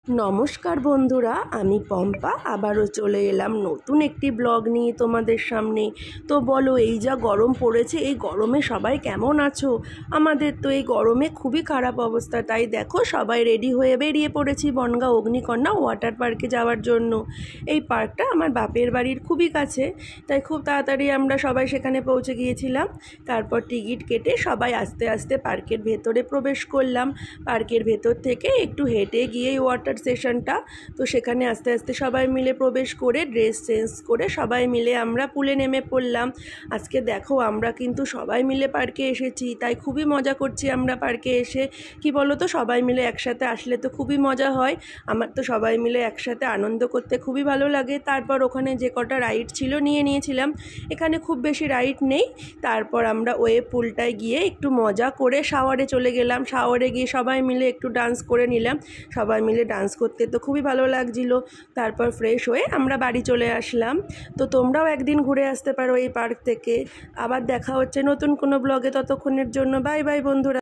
नमस्कार बंधुरा आमी पम्पा आबारो चले एलाम नतून एकटी ब्लग निये तोमादेर सामने। तो बोलो एई जा गरम पड़ेछे एई गरमे सबाई केमन आछो? आमादेर तो एई गरमे खूबई खाराप अवस्था। ताई देखो सबाई रेडी हये बेरिये पड़ेछि बनगाँव अग्निकन्या वाटार पार्के जाওয়ার জন্য। এই পার্কটা আমার বাপের বাড়ির খুবই কাছে, তাই খুব তাড়াতাড়ি আমরা সবাই সেখানে পৌঁছে গিয়েছিলাম। তারপর টিকিট কেটে সবাই আস্তে আস্তে পার্কের ভেতরে প্রবেশ করলাম। পার্কের ভেতর থেকে একটু হেঁটে গিয়ে ওয়াটার সেশনটা, তো সেখানে আস্তে আস্তে সবাই মিলে প্রবেশ করে ড্রেস চেঞ্জ করে সবাই মিলে আমরা পুলে নেমে পড়লাম। আজকে দেখো আমরা কিন্তু সবাই মিলে পার্কে এসেছি, তাই খুবই মজা করছি আমরা পার্কে এসে। কি বলো তো, সবাই মিলে একসাথে আসলে তো খুবই মজা হয়। আমার তো সবাই মিলে একসাথে আনন্দ করতে খুবই ভালো লাগে। তারপর ওখানে যে কটা রাইড ছিল নিয়েছিলাম। এখানে খুব বেশি রাইড নেই। তারপর আমরা ওয়েভ পুলটায় গিয়ে একটু মজা করে শাওয়ারে চলে গেলাম। শাওয়ারে গিয়ে সবাই মিলে একটু ডান্স করে নিলাম। সবাই মিলে ডান্স করতে তো খুবই ভালো লাগছিল। তারপর ফ্রেশ হয়ে আমরা বাড়ি চলে আসলাম। তো তোমরাও একদিন ঘুরে আসতে পারো এই পার্ক থেকে। আবার দেখা হচ্ছে নতুন কোনো ব্লগে, ততক্ষণের জন্য বাই বাই বন্ধুরা।